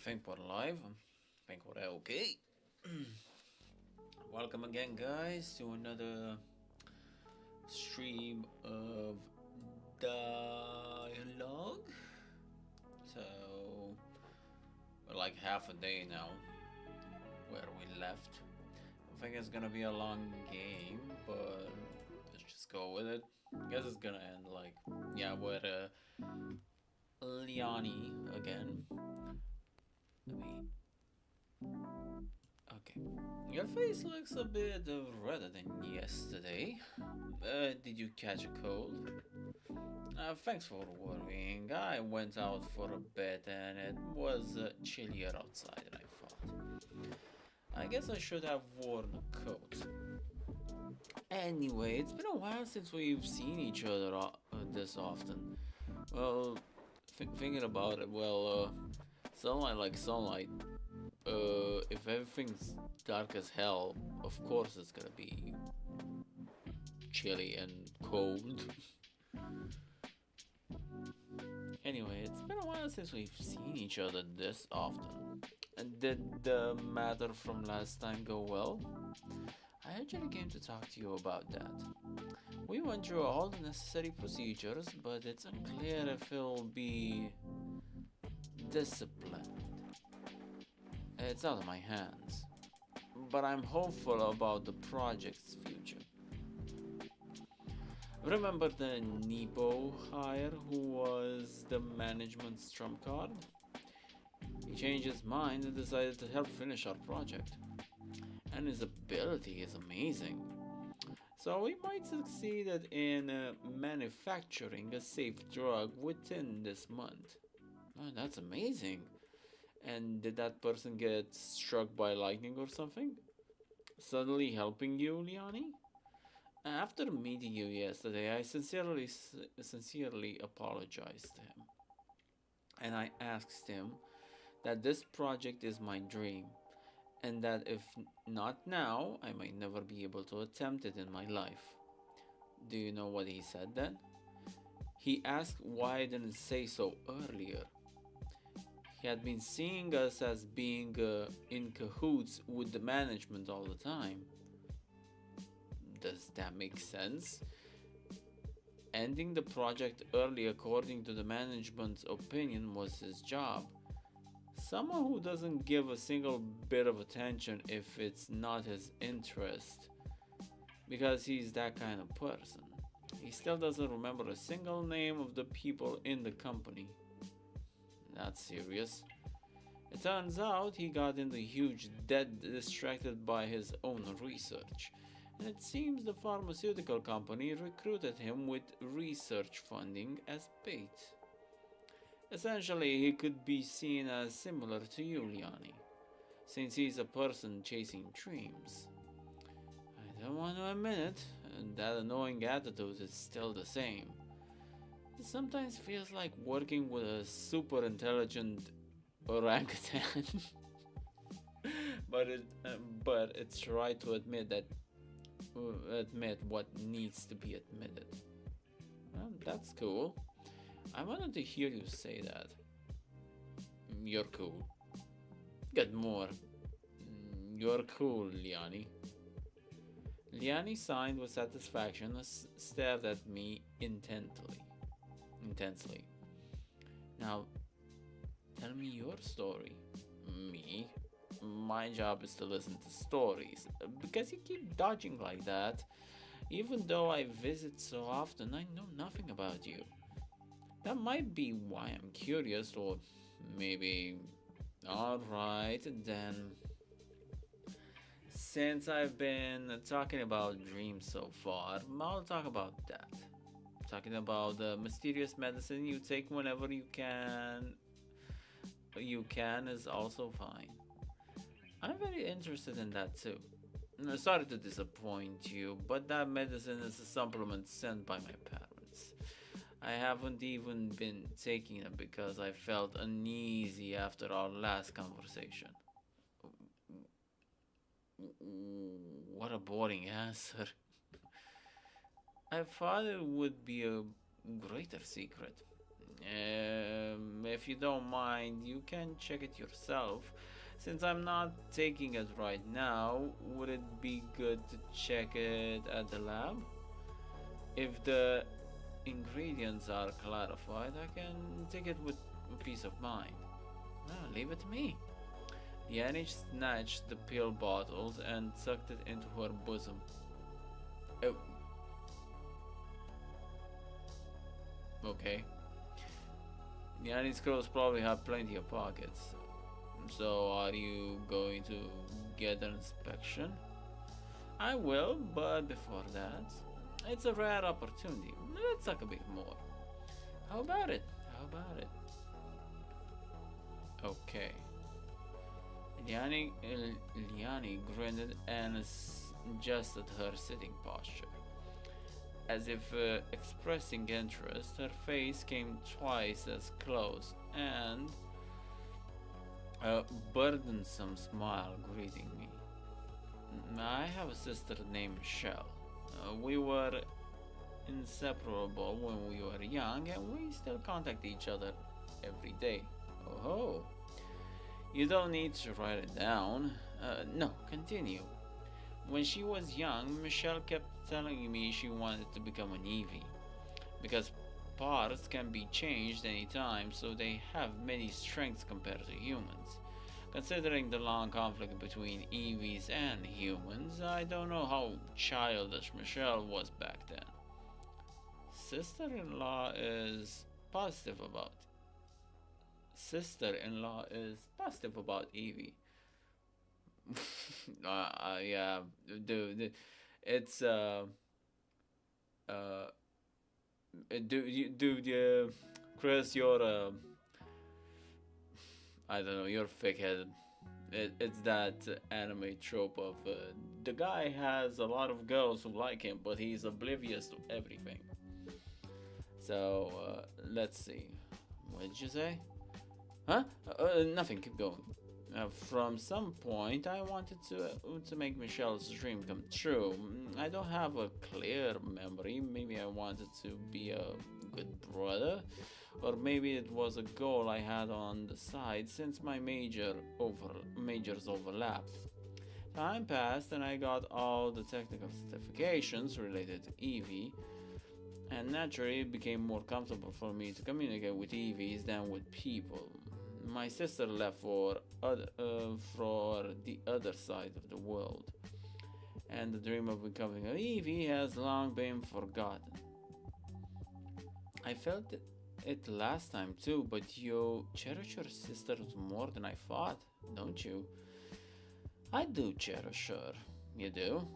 think we're live. I think we're okay. Welcome again, guys, to another stream of dialogue. So, we're like half a day now where we left. I think it's gonna be a long game, but let's just go with it. I guess it's gonna end like, yeah, with Liani again. Let me. Okay. Your face looks a bit redder than yesterday. Did you catch a cold? Thanks for worrying. I went out for a bit and it was chillier outside than I thought. I guess I should have worn a coat. Anyway, it's been a while since we've seen each other this often. Well, thinking about it, sunlight like sunlight. If everything's dark as hell, of course it's gonna be chilly and cold. Anyway, it's been a while since we've seen each other this often. And did the matter from last time go well? I actually came to talk to you about that. We went through all the necessary procedures, but it's unclear if it'll be disciplined. It's out of my hands, but I'm hopeful about the project's future. Remember the Nepo hire who was the management's trump card? He changed his mind and decided to help finish our project. And his ability is amazing. So we might succeed in manufacturing a safe drug within this month. Oh, that's amazing. And did that person get struck by lightning or something? Suddenly helping you, Liani? After meeting you yesterday, I sincerely apologized to him. And I asked him that this project is my dream, and that if not now, I might never be able to attempt it in my life. Do you know what he said then? He asked why I didn't say so earlier. He had been seeing us as being in cahoots with the management all the time. Does that make sense? Ending the project early, according to the management's opinion, was his job. Someone who doesn't give a single bit of attention if it's not his interest, because he's that kind of person. He still doesn't remember a single name of the people in the company. That's serious. It turns out he got into huge debt distracted by his own research, and it seems the pharmaceutical company recruited him with research funding as bait. Essentially, he could be seen as similar to you, Liani, since he's a person chasing dreams. I don't want to admit it, and that annoying attitude is still the same. It sometimes feels like working with a super intelligent orangutan. but it's right to admit what needs to be admitted. Well, that's cool. I wanted to hear you say that. You're cool. Get more. You're cool, Liani. Liani signed with satisfaction and stared at me intensely. Now, tell me your story. Me? My job is to listen to stories. Because you keep dodging like that. Even though I visit so often, I know nothing about you. That might be why I'm curious, or maybe. Alright, then. Since I've been talking about dreams so far, I'll talk about that. Talking about the mysterious medicine you take whenever you can. You can is also fine. I'm very interested in that too. Sorry to disappoint you, but that medicine is a supplement sent by my parents. I haven't even been taking it because I felt uneasy after our last conversation. What a boring answer. I thought it would be a greater secret. If you don't mind, you can check it yourself. Since I'm not taking it right now, would it be good to check it at the lab? If the ingredients are clarified, I can take it with peace of mind. Leave it to me. Yanni snatched the pill bottles and tucked it into her bosom. Oh. Okay. Yanni's clothes probably have plenty of pockets. So, are you going to get an inspection? I will, but before that, it's a rare opportunity. Let's talk a bit more. How about it? How about it? Okay. Liani grinned and adjusted her sitting posture. As if expressing interest, her face came twice as close, and a burdensome smile greeting me. I have a sister named Michelle. We were inseparable when we were young, and we still contact each other every day. Oh, you don't need to write it down. No, continue. When she was young, Michelle kept telling me she wanted to become an Eevee. Because parts can be changed anytime, so they have many strengths compared to humans. Considering the long conflict between Eevees and humans, I don't know how childish Michelle was back then. Sister-in-law is positive about Eevee. Yeah, dude, it's Chris, you're I don't know, you're thick-headed. It's that anime trope of the guy has a lot of girls who like him, but he's oblivious to everything. So let's see. What did you say? Huh? Nothing. Keep going. From some point, I wanted to make Michelle's dream come true. I don't have a clear memory. Maybe I wanted to be a good brother, or maybe it was a goal I had on the side since my majors overlapped. Time passed, and I got all the technical certifications related to Eevee, and naturally, it became more comfortable for me to communicate with Eevees than with people. My sister left for the other side of the world, and the dream of becoming an Eevee has long been forgotten. I felt it last time too, but you cherish your sister more than I thought, don't you? I do cherish her. You do?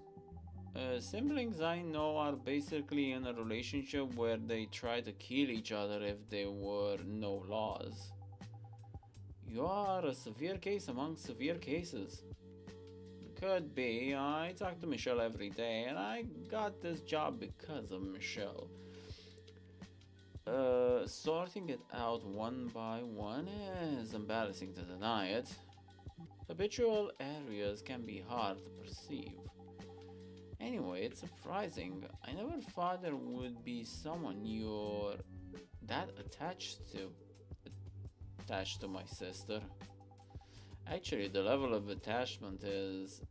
Siblings I know are basically in a relationship where they try to kill each other if there were no laws. You are a severe case among severe cases. Could be. I talk to Michelle every day, and I got this job because of Michelle. Sorting it out one by one is embarrassing to deny it. Habitual areas can be hard to perceive. Anyway, it's surprising. I never thought there would be someone you're that attached to my sister. Actually, the level of attachment is...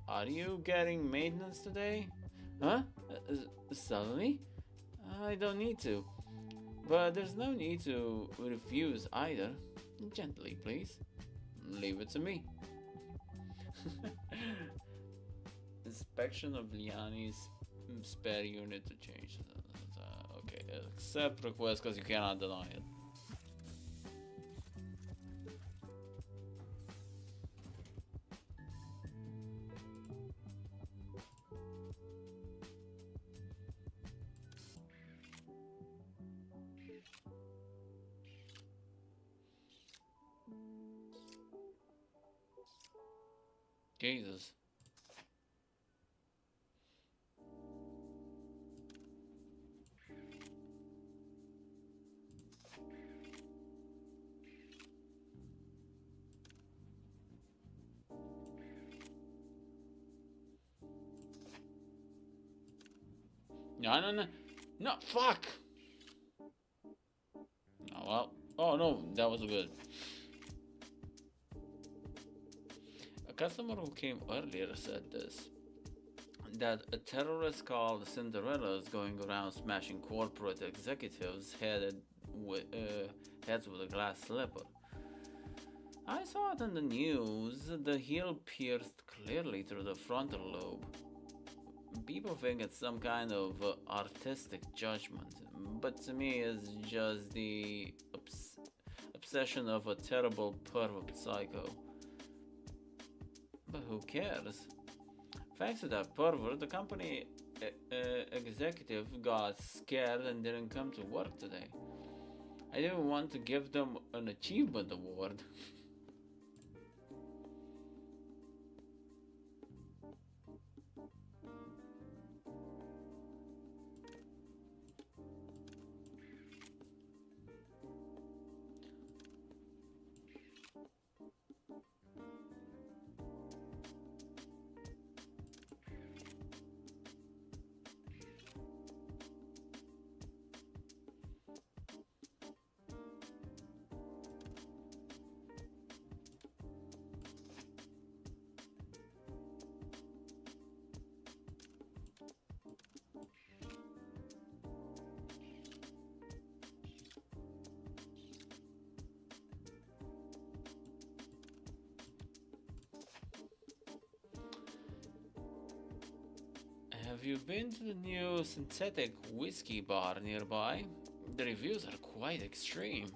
are you getting maintenance today? Huh? Suddenly? I don't need to. But there's no need to refuse either. Gently, please. Leave it to me. Inspection of Liani's spare unit to change. Okay, accept request because you cannot deny it. Jesus. No, fuck! Well, oh no, that was good. A customer who came earlier said this, that a terrorist called Cinderella is going around smashing corporate executives heads with a glass slipper. I saw it in the news. The heel pierced clearly through the frontal lobe. People think it's some kind of artistic judgment, but to me, it's just the obsession of a terrible pervert psycho. But who cares? Thanks to that pervert, the company executive got scared and didn't come to work today. I didn't want to give them an achievement award. Have you been to the new synthetic whiskey bar nearby? The reviews are quite extreme.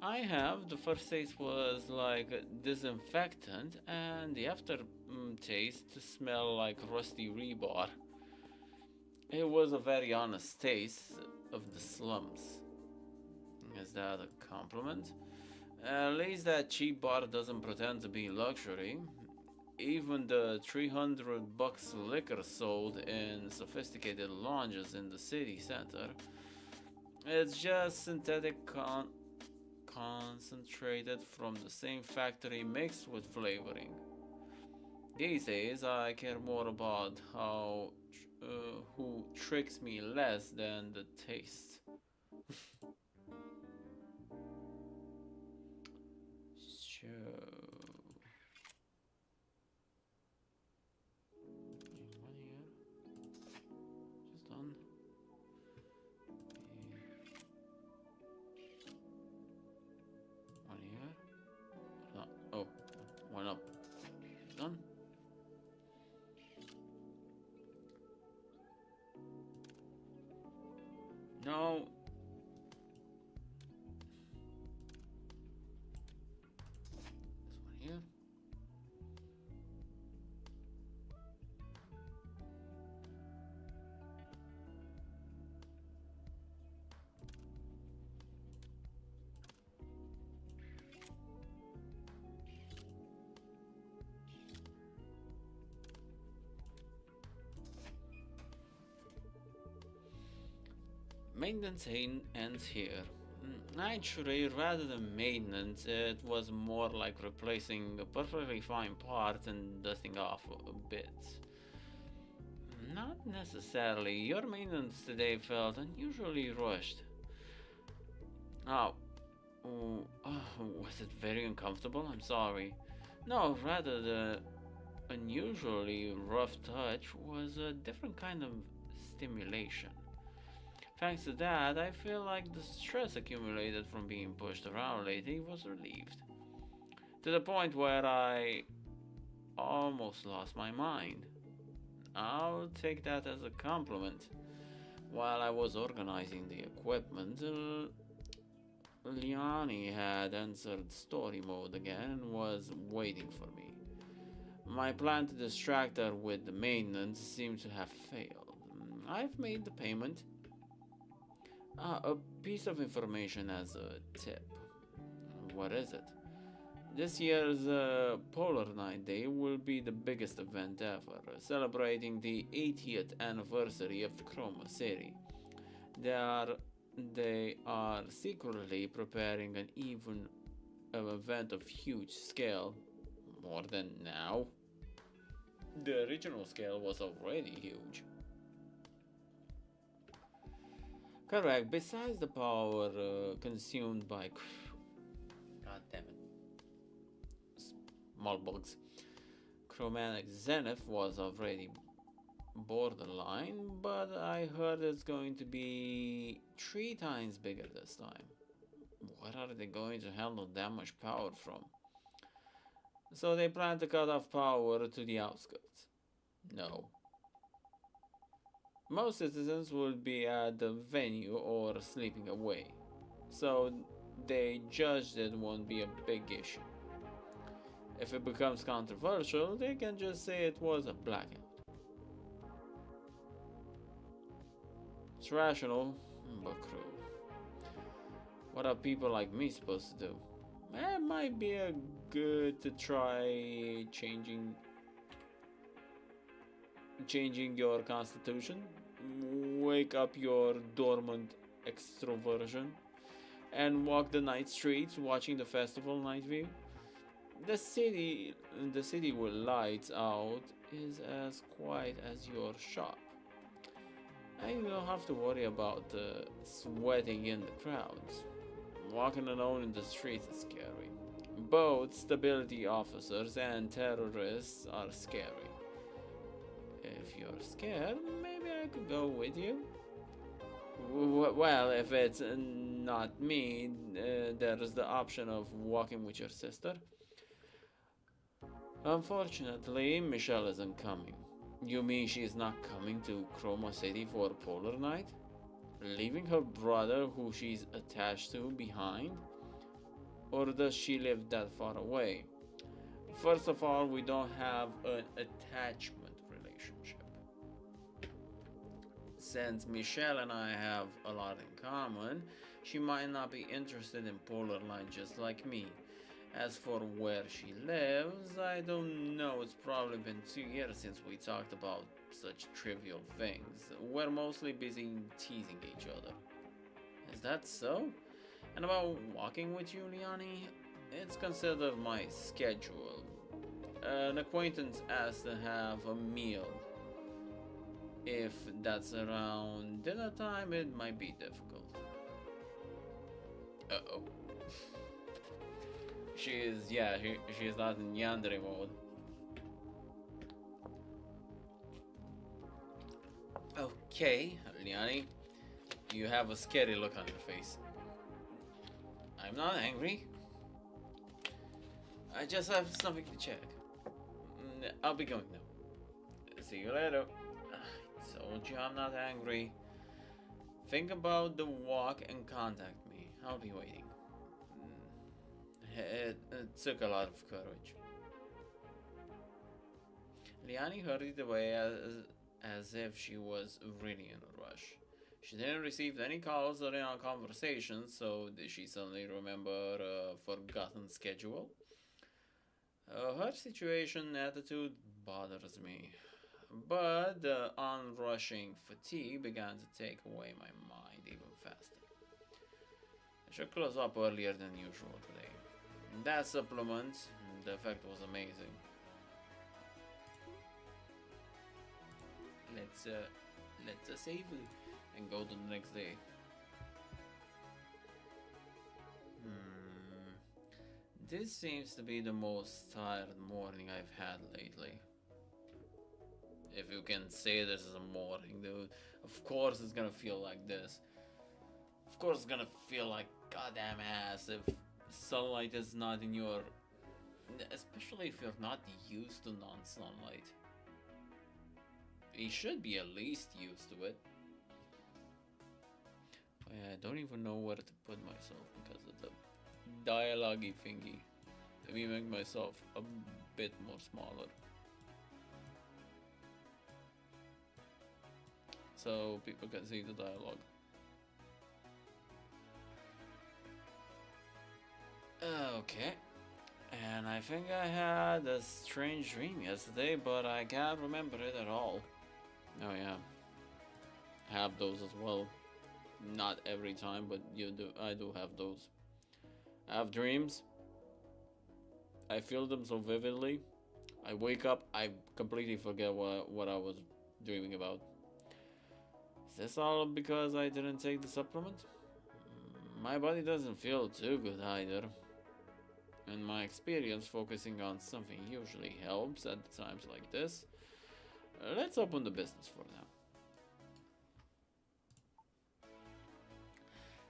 I have. The first taste was like disinfectant, and the after taste smelled like rusty rebar. It was a very honest taste of the slums. Is that a compliment? At least that cheap bar doesn't pretend to be luxury. Even the $300 liquor sold in sophisticated lounges in the city center, it's just synthetic concentrated from the same factory mixed with flavoring. These days, I care more about who tricks me less than the taste. Sure. One up. Done. No. This one here. Maintenance ends here. Actually, rather than maintenance, it was more like replacing a perfectly fine part and dusting off bits. Not necessarily. Your maintenance today felt unusually rushed. Oh, was it very uncomfortable? I'm sorry. No, rather the unusually rough touch was a different kind of stimulation. Thanks to that, I feel like the stress accumulated from being pushed around lately was relieved. To the point where I almost lost my mind. I'll take that as a compliment. While I was organizing the equipment, Liani had entered story mode again and was waiting for me. My plan to distract her with the maintenance seemed to have failed. I've made the payment. A piece of information as a tip. What is it? This year's Polar Night Day will be the biggest event ever, celebrating the 80th anniversary of Chroma City. They are secretly preparing an event of huge scale, more than now. The original scale was already huge. Correct. Besides the power consumed by, god damn it, small bugs, chromatic zenith was already borderline, but I heard it's going to be 3 times bigger this time. Where are they going to handle that much power from? So they plan to cut off power to the outskirts. No. Most citizens will be at the venue or sleeping away, so they judged it won't be a big issue. If it becomes controversial, they can just say it was a blackout. It's rational, but cruel. What are people like me supposed to do? It might be a good to try changing your constitution, wake up your dormant extroversion, and walk the night streets watching the festival night view. The city with lights out is as quiet as your shop. And you don't have to worry about sweating in the crowds. Walking alone in the streets is scary. Both stability officers and terrorists are scary. If you're scared, maybe I could go with you. Well, if it's not me, there's the option of walking with your sister. Unfortunately, Michelle isn't coming. You mean she's not coming to Chroma City for Polar Night? Leaving her brother, who she's attached to, behind? Or does she live that far away? First of all, we don't have an attachment relationship. Since Michelle and I have a lot in common, she might not be interested in Polar Night just like me. As for where she lives, I don't know. It's probably been 2 years since we talked about such trivial things. We're mostly busy teasing each other. Is that so? And about walking with you, Liani? It's considered my schedule. An acquaintance asked to have a meal. If that's around dinner time, it might be difficult. Uh-oh. She's not in yandere mode. Okay, Liani, you have a scary look on your face. I'm not angry. I just have something to check. I'll be going now. See you later. I told you I'm not angry. Think about the walk and contact me. I'll be waiting. It took a lot of courage. Liani hurried away as if she was really in a rush. She didn't receive any calls or any conversations, so did she suddenly remember a forgotten schedule? Her situation attitude bothers me, but the onrushing fatigue began to take away my mind even faster. I should close up earlier than usual today. That supplement, the effect was amazing. Let's save and go to the next day. This seems to be the most tired morning I've had lately. If you can say this is a morning, dude. Of course it's gonna feel like this. Of course it's gonna feel like goddamn ass if sunlight is not in your... Especially if you're not used to non-sunlight. You should be at least used to it. I don't even know where to put myself because of the D1AL-ogue thingy. Let me make myself a bit more smaller. So people can see the dialogue. Okay. And I think I had a strange dream yesterday, but I can't remember it at all. Oh yeah. I have those as well. Not every time, but I do have those. I have dreams. I feel them so vividly. I wake up, I completely forget what I was dreaming about. this all because I didn't take the supplement? My body doesn't feel too good either. In my experience, focusing on something usually helps at times like this. Let's open the business for now.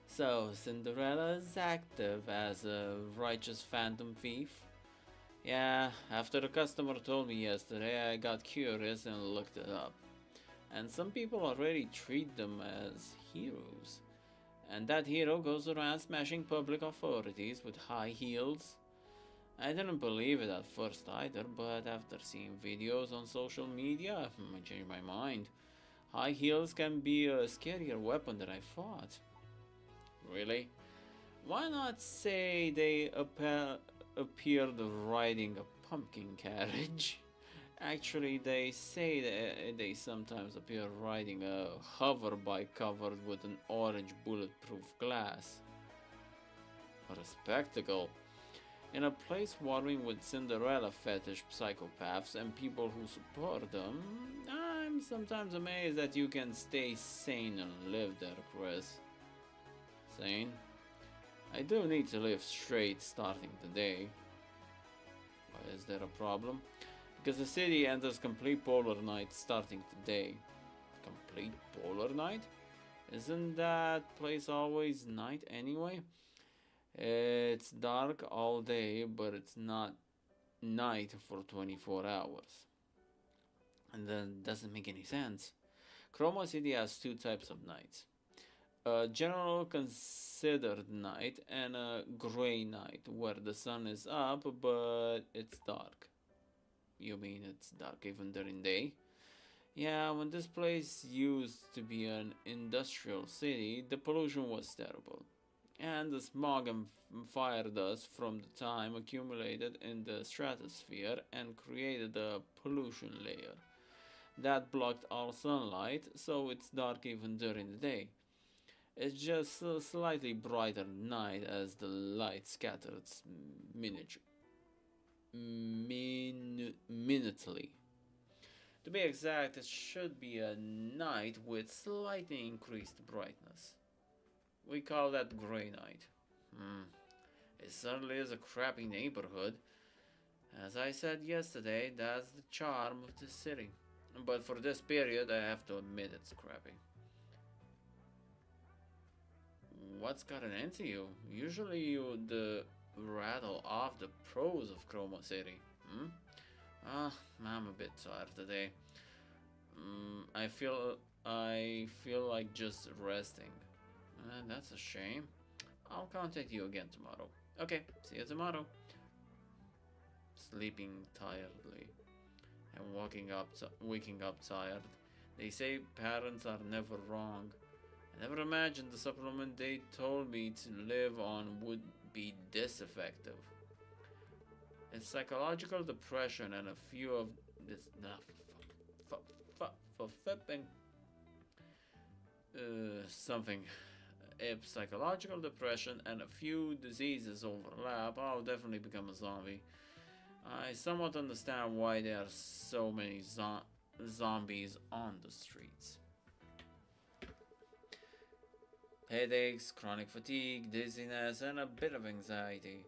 So, Cinderella is active as a righteous phantom thief. Yeah, after a customer told me yesterday, I got curious and looked it up. And some people already treat them as heroes. And that hero goes around smashing public authorities with high heels. I didn't believe it at first either, but after seeing videos on social media, I changed my mind. High heels can be a scarier weapon than I thought. Really? Why not say they appeared riding a pumpkin carriage? Actually, they say that they sometimes appear riding a hover bike covered with an orange bulletproof glass. What a spectacle! In a place warming with Cinderella fetish psychopaths and people who support them, I'm sometimes amazed that you can stay sane and live there, Chris. Sane? I do need to live straight starting today. But is there a problem? Because the city enters complete polar night starting today. Complete polar night? Isn't that place always night anyway? It's dark all day, but it's not night for 24 hours. And that doesn't make any sense. Chroma City has two types of nights. A general considered night and a gray night, where the sun is up but it's dark. You mean it's dark even during day? Yeah, when this place used to be an industrial city, the pollution was terrible. And the smog and fire dust from the time accumulated in the stratosphere and created a pollution layer that blocked all sunlight, so it's dark even during the day. It's just a slightly brighter night as the light scatters minutely. To be exact, it should be a night with slightly increased brightness. We call that gray night. It certainly is a crappy neighborhood. As I said yesterday, that's the charm of the city. But for this period, I have to admit it's crappy. What's gotten into you? Usually you'd rattle off the pros of Chroma City. I'm a bit tired today. I feel like just resting. That's a shame. I'll contact you again tomorrow. Okay, see you tomorrow. Sleeping tiredly and waking up tired. They say parents are never wrong. I never imagined the supplement they told me to live on would be this effective. It's psychological depression and a few of this flipping something. If psychological depression and a few diseases overlap, I'll definitely become a zombie. I somewhat understand why there are so many zombies on the streets. Headaches, chronic fatigue, dizziness, and a bit of anxiety.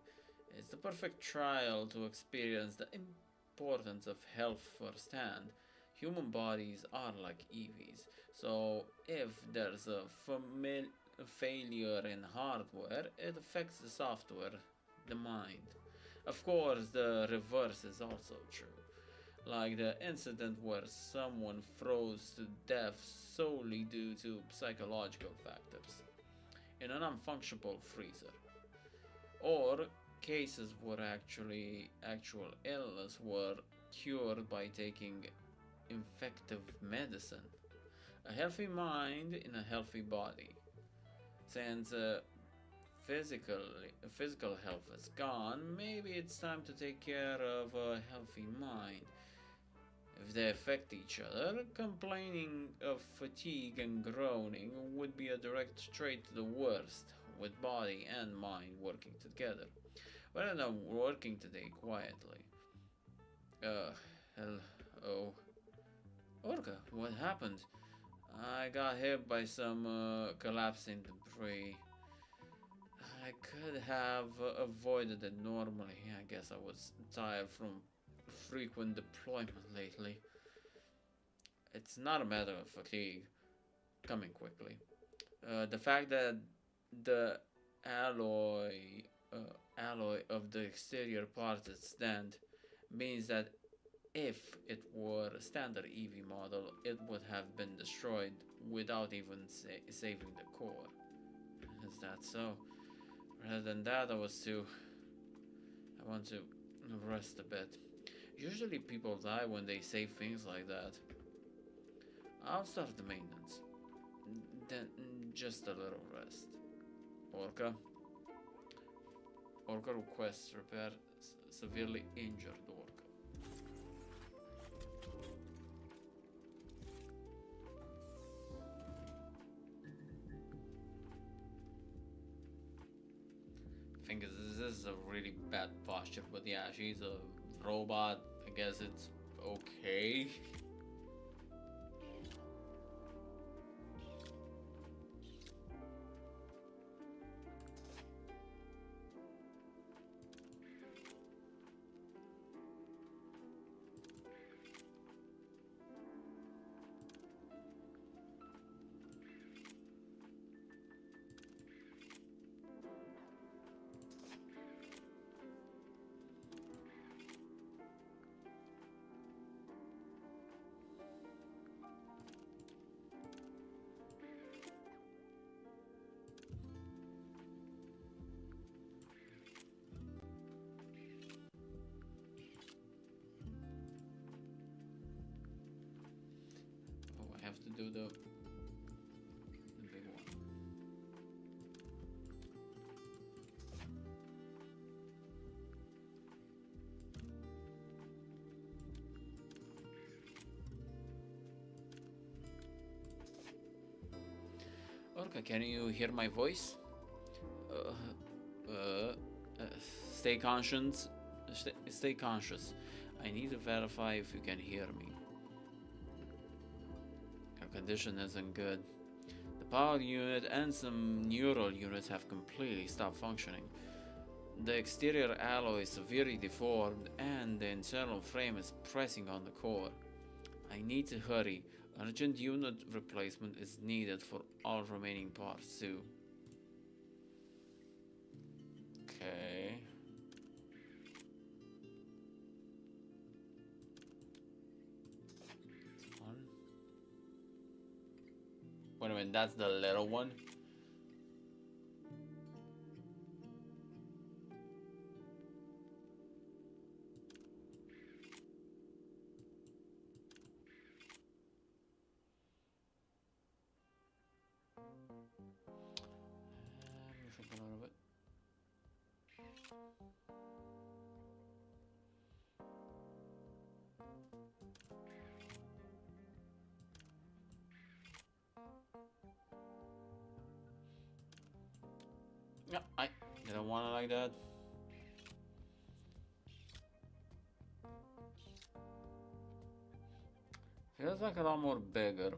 It's the perfect trial to experience the importance of health firsthand. Human bodies are like EVs, so if there's a failure in hardware, it affects the software, the mind. Of course, the reverse is also true, like the incident where someone froze to death solely due to psychological factors in an unfunctional freezer, or cases where actual illness were cured by taking effective medicine. A healthy mind in a healthy body. Since physical health is gone, maybe it's time to take care of a healthy mind. If they affect each other, complaining of fatigue and groaning would be a direct straight to the worst, with body and mind working together. But I'm not working today quietly. Hello. Orca, what happened? I got hit by some collapsing debris. I could have avoided it normally. I guess I was tired from frequent deployment lately. It's not a matter of fatigue, coming quickly. The fact that the alloy alloy of the exterior parts that stand means that if it were a standard EV model, it would have been destroyed without even saving the core. Is that so? Rather than that, I want to rest a bit. Usually people die when they say things like that. I'll start the maintenance. Then just a little rest. Orca. Orca requests repair severely injured Orca. I think this is a really bad posture, but yeah, she's a robot. I guess it's okay. Oh, I have to do the big one. Orca, can you hear my voice? Uh, uh, uh, stay conscious. Stay conscious. I need to verify if you can hear me. Your condition isn't good. The power unit and some neural units have completely stopped functioning. The exterior alloy is severely deformed and the internal frame is pressing on the core. I need to hurry. Urgent unit replacement is needed for all remaining parts too. Okay. This one. Wait a minute, that's the little one? Let me flip a little bit. Yeah, I didn't want it like that. Feels like a lot more bigger.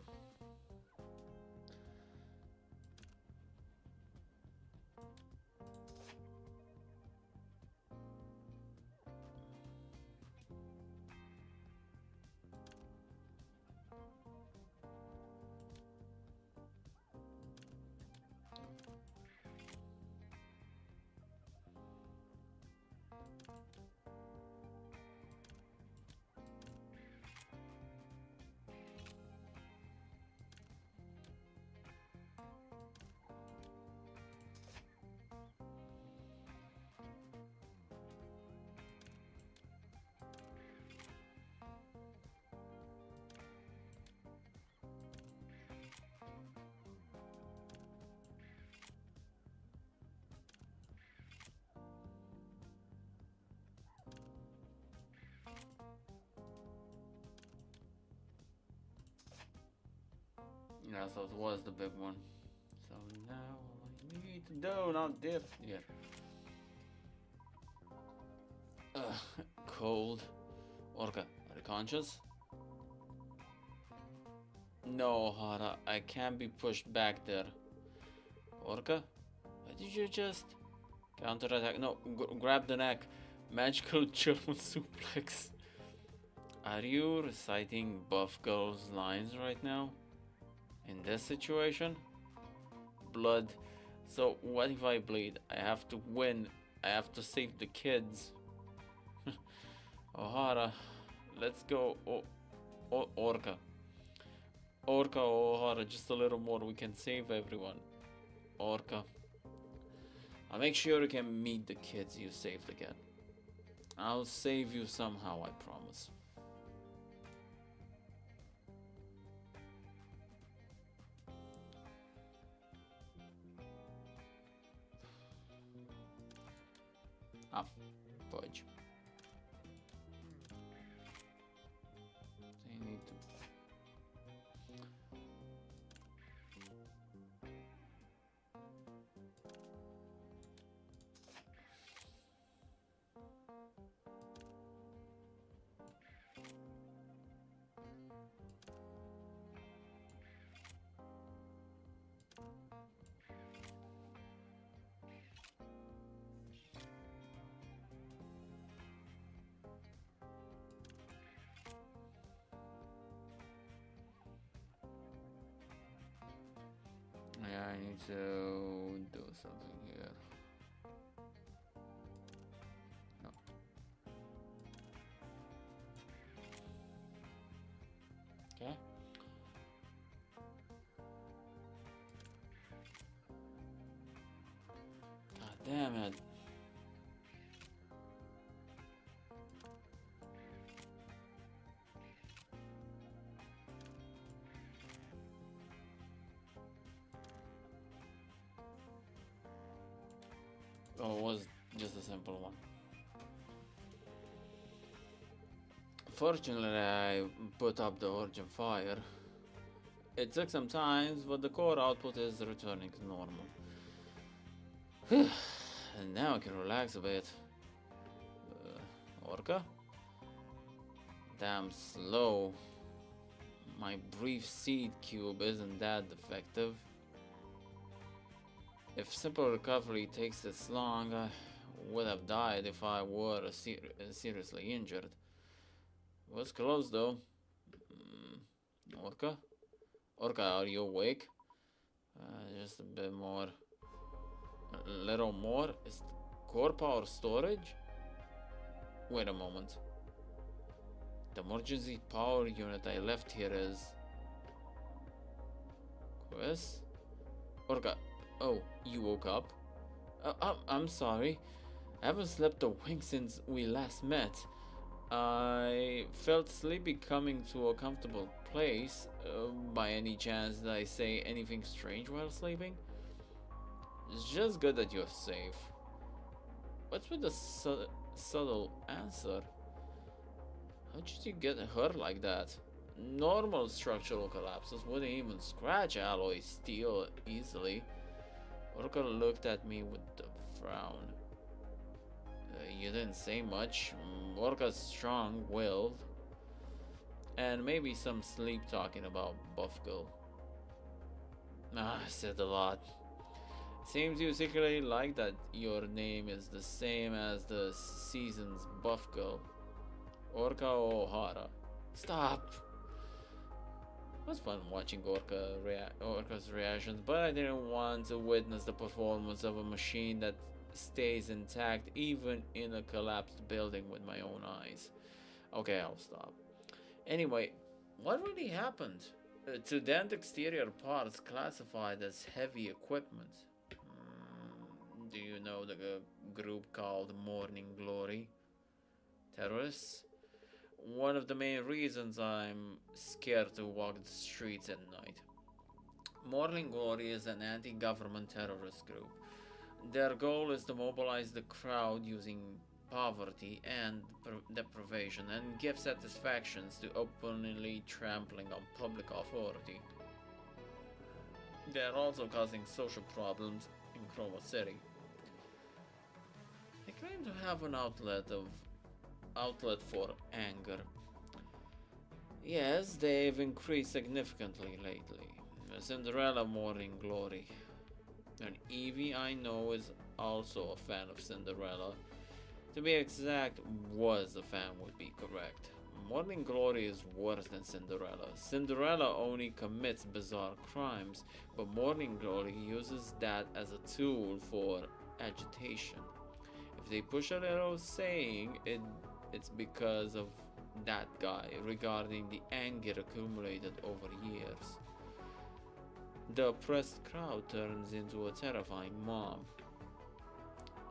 Yeah, so it was the big one. So now all I need to do, not dip. Yeah. Cold. Orca, are you conscious? No, Hara, I can't be pushed back there. Orca? Why did you just counterattack? No, grab the neck. Magical German suplex. Are you reciting Buff Girl's lines right now? In this situation? Blood. So what if I bleed? I have to win. I have to save the kids. O'Hara, let's go. Orca. Orca, O'Hara, just a little more. We can save everyone. Orca. I'll make sure you can meet the kids you saved again. I'll save you somehow, I promise. Ah, fudge. They need to. Yeah, I need to do something here. No. Okay. God damn it. Oh, it was just a simple one. Fortunately, I put up the origin fire. It took some time, but the core output is returning to normal. And now I can relax a bit. Orca? Damn slow. My brief seed cube isn't that effective. If simple recovery takes this long, I would have died if I were seriously injured. It was close though. Orca? Orca, are you awake? Just a bit more. A little more? Is core power storage? Wait a moment. The emergency power unit I left here is... Chris? Orca, oh, you woke up? I'm sorry. I haven't slept a wink since we last met. I felt sleepy coming to a comfortable place. By any chance did I say anything strange while sleeping? It's just good that you're safe. What's with the subtle answer? How did you get hurt like that? Normal structural collapses wouldn't even scratch alloy steel easily. Orca looked at me with a frown. You didn't say much. Orca's strong-willed. And maybe some sleep talking about Buff Girl. I said a lot. Seems you secretly like that your name is the same as the season's Buff Girl. Orca O'Hara. Stop! It was fun watching Orca's reactions, but I didn't want to witness the performance of a machine that stays intact even in a collapsed building with my own eyes. Okay, I'll stop. Anyway, what really happened? To dent exterior parts classified as heavy equipment. Do you know the group called Morning Glory? Terrorists? One of the main reasons I'm scared to walk the streets at night. Morning Glory is an anti-government terrorist group. Their goal is to mobilize the crowd using poverty and deprivation and give satisfactions to openly trampling on public authority. They are also causing social problems in Chroma City. They claim to have an outlet for anger. Yes, they've increased significantly lately. Cinderella Morning Glory. And Evie, I know, is also a fan of Cinderella. To be exact, was a fan would be correct. Morning Glory is worse than Cinderella. Cinderella only commits bizarre crimes, but Morning Glory uses that as a tool for agitation. If they push a little saying it's because of that guy regarding the anger accumulated over years. The oppressed crowd turns into a terrifying mob.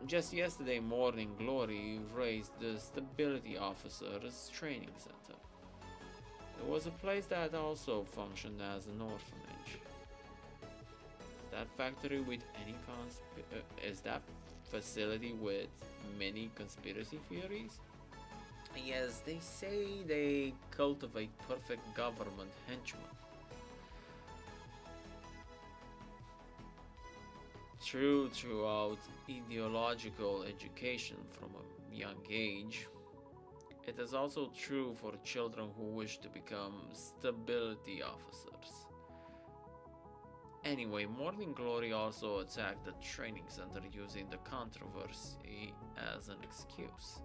Just yesterday, Morning Glory raised the Stability Officers Training Center. It was a place that also functioned as an orphanage. Is that factory with any is that facility with many conspiracy theories? Yes, they say they cultivate perfect government henchmen. True throughout ideological education from a young age. It is also true for children who wish to become stability officers. Anyway, Morning Glory also attacked the training center using the controversy as an excuse,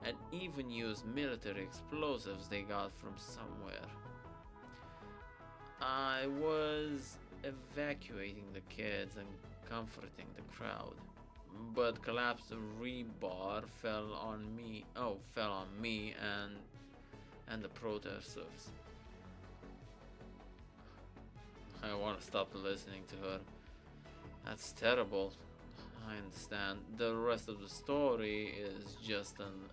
and even used military explosives they got from somewhere. I was evacuating the kids and comforting the crowd, but collapsed rebar fell on me and the protesters. I want to stop listening to her. That's terrible. I understand. The rest of the story is just an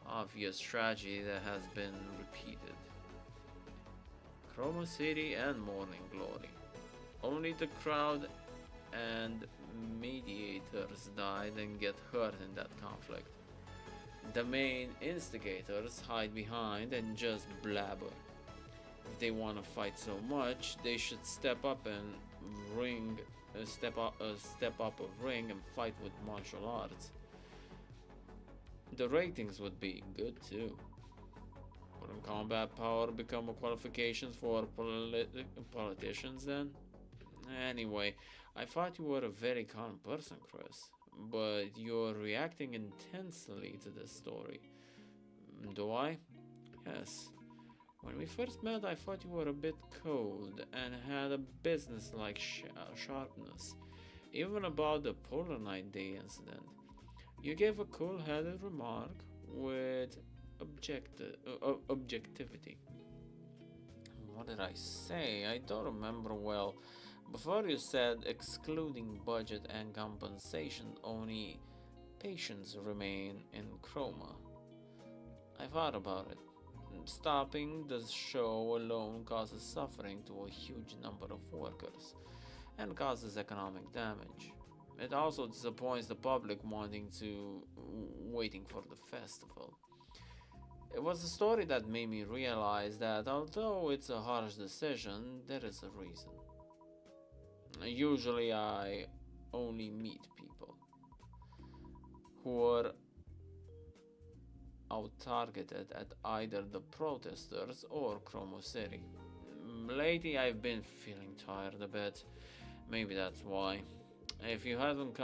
obvious tragedy that has been repeated. Chroma City and Morning Glory. Only the crowd and mediators died and get hurt in that conflict. The main instigators hide behind and just blabber. If they want to fight so much, they should step up a ring and fight with martial arts. The ratings would be good too. Wouldn't combat power become a qualification for politicians then? Anyway, I thought you were a very calm person, Chris, but you're reacting intensely to this story. Do I? Yes. When we first met, I thought you were a bit cold and had a business-like sharpness. Even about the Polar Night Day incident. You gave a cool-headed remark with objectivity. What did I say? I don't remember well. Before you said excluding budget and compensation, only patients remain in chroma. I thought about it. Stopping the show alone causes suffering to a huge number of workers and causes economic damage. It also disappoints the public waiting for the festival. It was a story that made me realize that although it's a harsh decision, there is a reason. Usually I only meet people who are out-targeted at either the protesters or Chromo City. Lately I've been feeling tired a bit. Maybe that's why. If I hadn't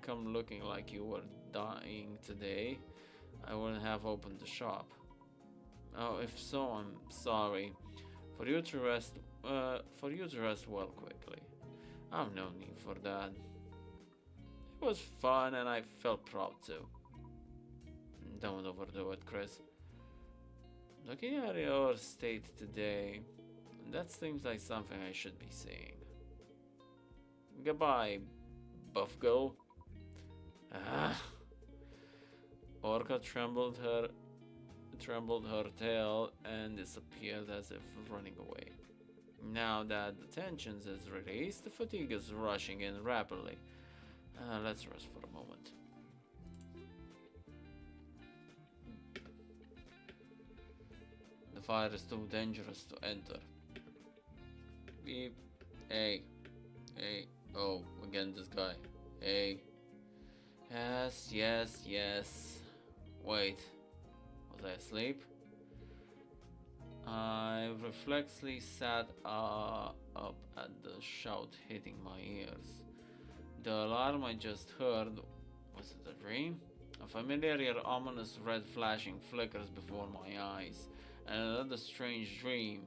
come looking like you were dying today, I wouldn't have opened the shop. Oh, if so, I'm sorry. For you to rest well quickly. I've no need for that. It was fun and I felt proud too. Don't overdo it, Chris. Looking at your state today, that seems like something I should be saying. Goodbye, buff girl. Ah. Orca trembled her tail and disappeared as if running away. Now that the tension is released, the fatigue is rushing in rapidly. Let's rest for a moment. The fire is too dangerous to enter. Beep. Hey. Oh, again this guy. Hey. Yes. Wait. Was I asleep? I reflexively sat up at the shout hitting my ears. The alarm I just heard, was it a dream? A familiar yet ominous red flashing flickers before my eyes, and another strange dream.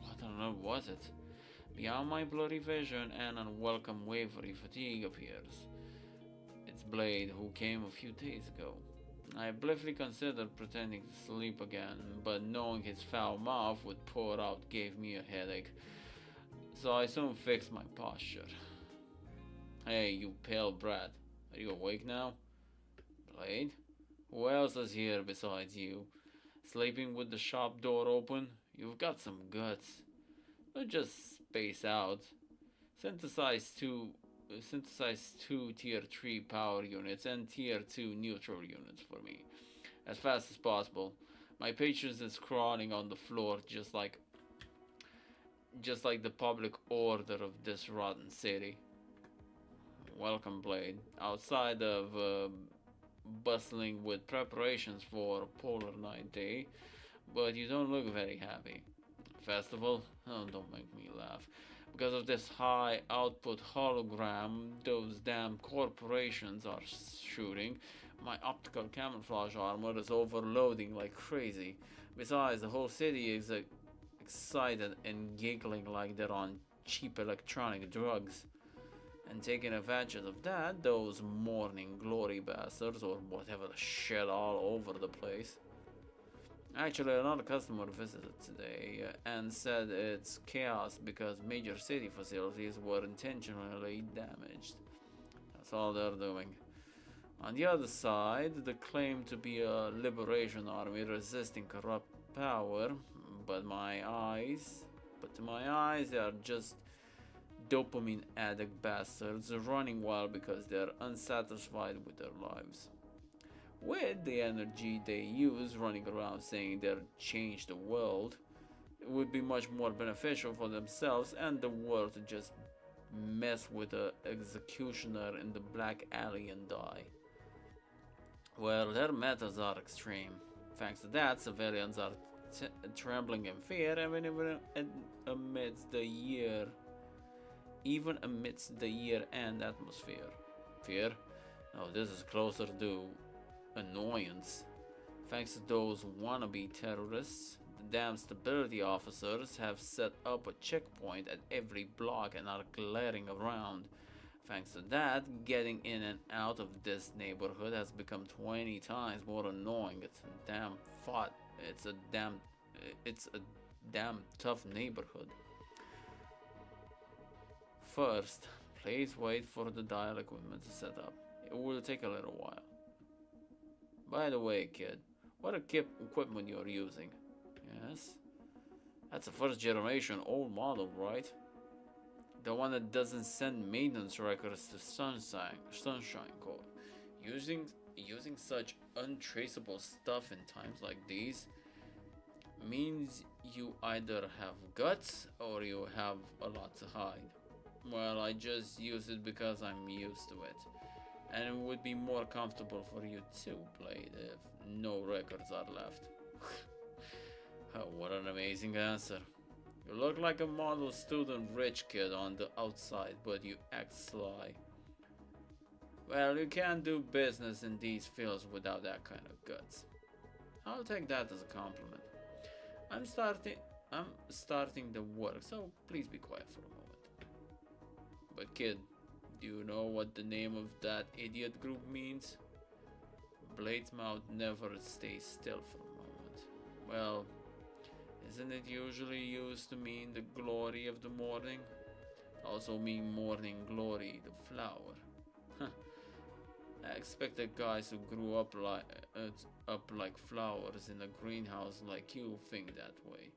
What on earth was it? Beyond my blurry vision, an unwelcome wavery fatigue appears. It's Blade, who came a few days ago. I briefly considered pretending to sleep again, but knowing his foul mouth would pour out gave me a headache, so I soon fixed my posture. Hey, you pale brat, are you awake now? Blade? Who else is here besides you? Sleeping with the shop door open? You've got some guts. Don't just space out. Synthesize two Synthesize two tier 3 power units and tier 2 neutral units for me, as fast as possible. My patience is crawling on the floor just like the public order of this rotten city. Welcome, Blade. Outside of bustling with preparations for Polar Night Day, but you don't look very happy. Festival? Oh, don't make me laugh. Because of this high output hologram those damn corporations are shooting, my optical camouflage armor is overloading like crazy. Besides, the whole city is excited and giggling like they're on cheap electronic drugs. And taking advantage of that, those morning glory bastards, or whatever the shit all over the place. Actually, another customer visited today and said it's chaos because major city facilities were intentionally damaged. That's all they're doing. On the other side, the claim to be a liberation army resisting corrupt power, but to my eyes, they are just dopamine addict bastards running wild because they're unsatisfied with their lives. With the energy they use running around saying they'll change the world, it would be much more beneficial for themselves and the world to just mess with the executioner in the black alley and die. Well, their methods are extreme. Thanks to that, civilians are trembling in fear amidst the year-end atmosphere. Fear? No, this is closer to annoyance. Thanks to those wannabe terrorists, the damn stability officers have set up a checkpoint at every block and are glaring around. Thanks to that, getting in and out of this neighborhood has become 20 times more annoying. It's a damn tough neighborhood. First, please wait for the dial equipment to set up. It will take a little while. By the way, kid, what equipment you're using? Yes? That's a first generation old model, right? The one that doesn't send maintenance records to Sunshine Code. Using such untraceable stuff in times like these means you either have guts or you have a lot to hide. Well, I just use it because I'm used to it. And it would be more comfortable for you too, Blade, if no records are left. Oh, what an amazing answer. You look like a model student rich kid on the outside, but you act sly. Well, you can't do business in these fields without that kind of guts. I'll take that as a compliment. I'm starting the work, so please be quiet for a moment. But kid, do you know what the name of that idiot group means? Blade's mouth never stays still for a moment. Well, isn't it usually used to mean the glory of the morning? Also mean morning glory, the flower. I expected guys who grew up like flowers in a greenhouse like you think that way.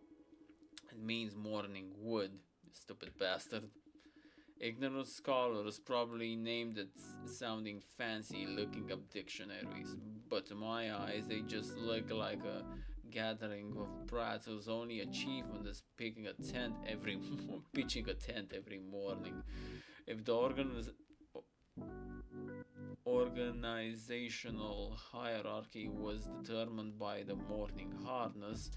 It means morning wood, you stupid bastard. Ignorant scholars probably named it sounding fancy looking up dictionaries, but to my eyes they just look like a gathering of brats whose only achievement is pitching a tent every morning. If the organizational hierarchy was determined by the morning hardness,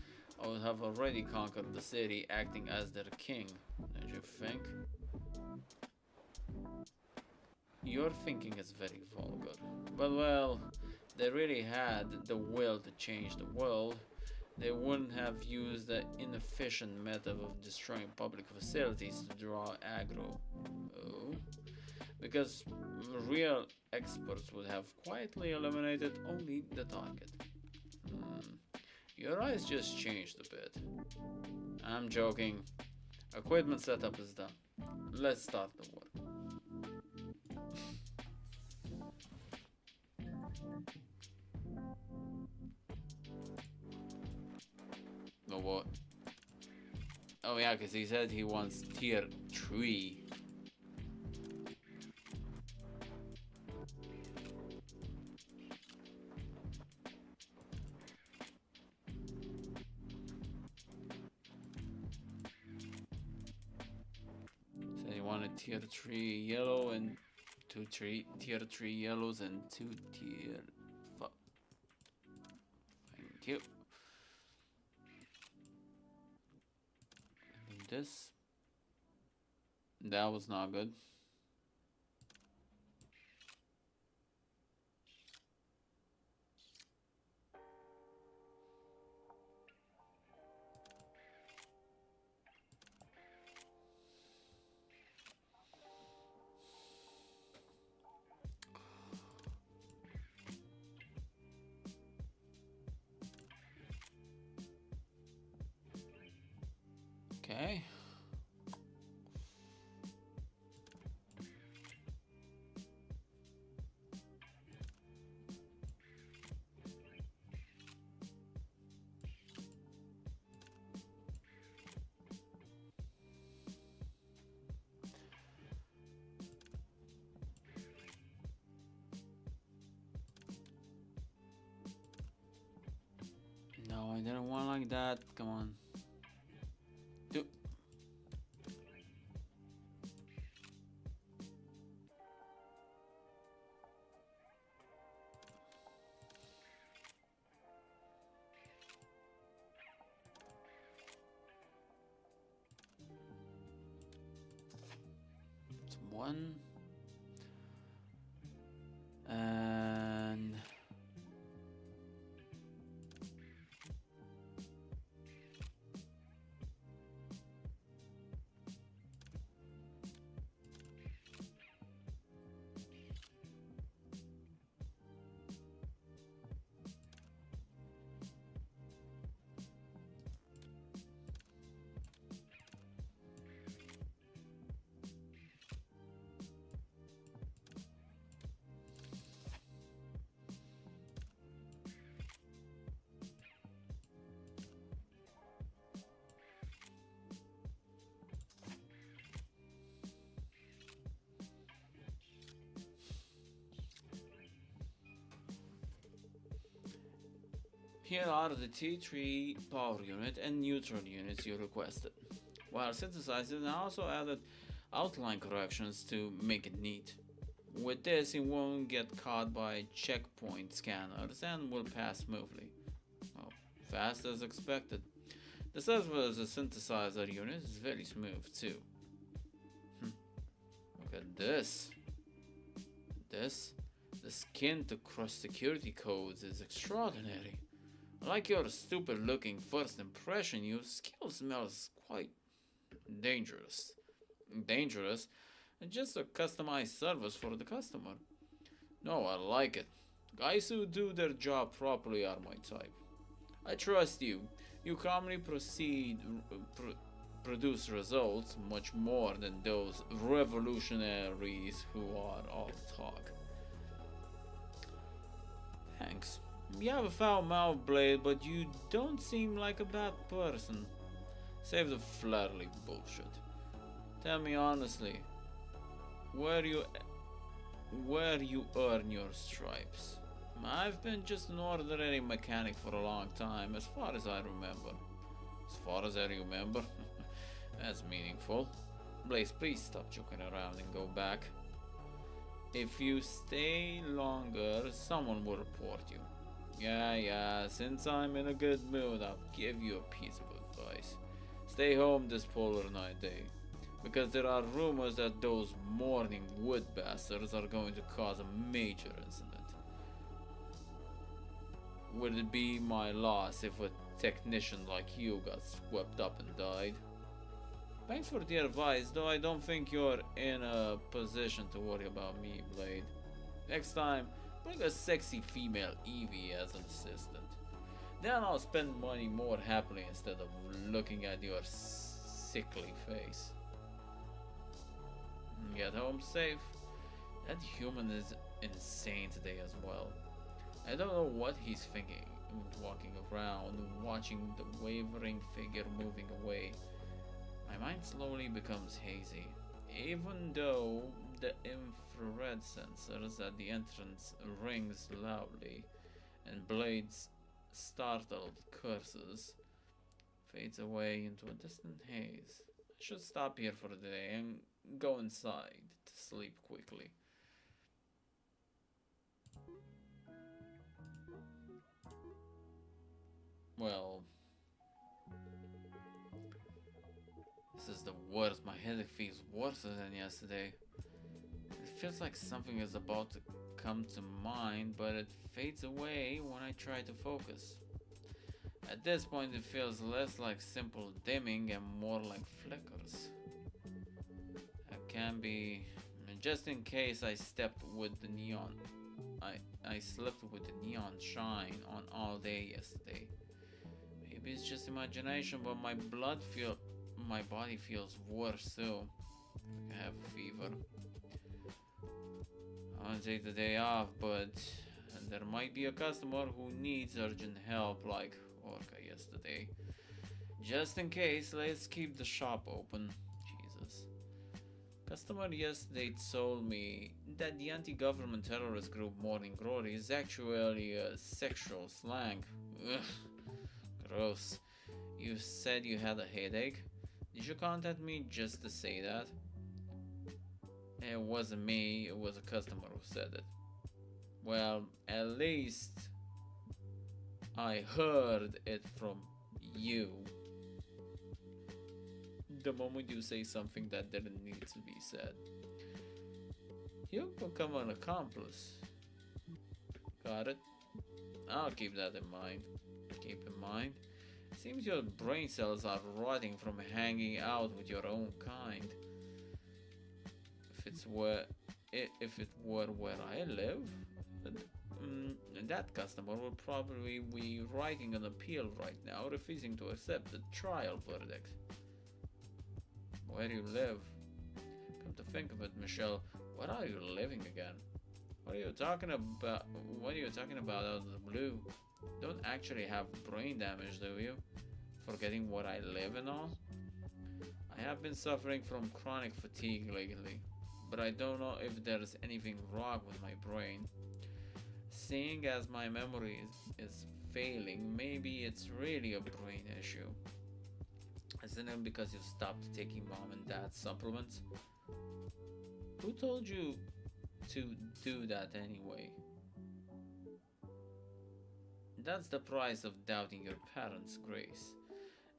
I would have already conquered the city, acting as their king. Don't you think? Your thinking is very vulgar. But well, they really had the will to change the world. They wouldn't have used the inefficient method of destroying public facilities to draw aggro. Oh. Because real experts would have quietly eliminated only the target. Your eyes just changed a bit. I'm joking. Equipment setup is done. Let's start the work. No what? Oh yeah, because he said he wants tier 3. So he wanted tier 3 yellow and tier 3 yellows and 2 tier 5. Thank you. And this. That was not good. Okay. No, I didn't want like that. Come on. Do. It's 1. And here are the T3 power unit and neutral units you requested. While synthesizing, I also added outline corrections to make it neat. With this, it won't get caught by checkpoint scanners and will pass smoothly. Well, fast as expected. The server as a synthesizer unit is very smooth too. Look at this. The skin to crush security codes is extraordinary. Like your stupid looking first impression, your skill smells quite dangerous. Dangerous? And just a customized service for the customer. No, I like it. Guys who do their job properly are my type. I trust you. You calmly produce results much more than those revolutionaries who are all talk. Thanks. You have a foul mouth, Blade, but you don't seem like a bad person. Save the flattery bullshit. Tell me honestly, where you earn your stripes? I've been just an ordinary mechanic for a long time, as far as I remember. As far as I remember? That's meaningful. Blaze, please stop joking around and go back. If you stay longer, someone will report you. Yeah, since I'm in a good mood, I'll give you a piece of advice. Stay home this polar night day, because there are rumors that those morning wood bastards are going to cause a major incident. Would it be my loss if a technician like you got swept up and died? Thanks for the advice, though I don't think you're in a position to worry about me, Blade. Next time, bring a sexy female Evie as an assistant. Then I'll spend money more happily instead of looking at your sickly face. Get home safe. That human is insane today as well. I don't know what he's thinking, walking around, watching the wavering figure moving away. My mind slowly becomes hazy, even though the infrared sensors at the entrance rings loudly, and Blade's startled curses fades away into a distant haze. I should stop here for the day and go inside to sleep quickly. Well, this is the worst. My headache feels worse than yesterday. It feels like something is about to come to mind, but it fades away when I try to focus. At this point, it feels less like simple dimming and more like flickers. That can be just in case I stepped with the neon. I slept with the neon shine on all day yesterday. Maybe it's just imagination, but my body feels worse too. I have a fever. I want to take the day off, but there might be a customer who needs urgent help like Orca yesterday. Just in case, let's keep the shop open. Jesus. Customer yesterday told me that the anti-government terrorist group Morning Glory is actually a sexual slang. Ugh. Gross. You said you had a headache? Did you contact me just to say that? It wasn't me, it was a customer who said it. Well, at least I heard it from you. The moment you say something that didn't need to be said, you become an accomplice. Got it? I'll keep that in mind. Keep in mind, seems your brain cells are rotting from hanging out with your own kind. If it were where I live, that customer would probably be writing an appeal right now, refusing to accept the trial verdict. Where do you live? Come to think of it, Michelle, where are you living again? What are you talking about? What are you talking about out of the blue? Don't actually have brain damage, do you? Forgetting what I live and all? I have been suffering from chronic fatigue lately, but I don't know if there's anything wrong with my brain. Seeing as my memory is failing, maybe it's really a brain issue. Isn't it because you stopped taking mom and dad's supplements? Who told you to do that anyway? That's the price of doubting your parents, Grace.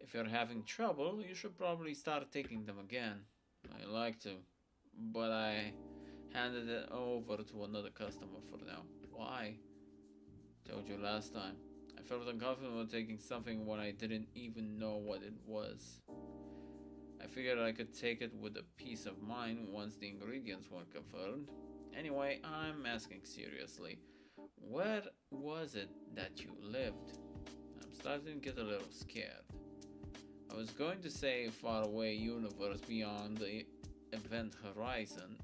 If you're having trouble, you should probably start taking them again. I like to, but I handed it over to another customer for now. Why? Told you last time. I felt uncomfortable taking something when I didn't even know what it was. I figured I could take it with a peace of mind once the ingredients were confirmed. Anyway, I'm asking seriously. Where was it that you lived? I'm starting to get a little scared. I was going to say faraway universe beyond the event horizon,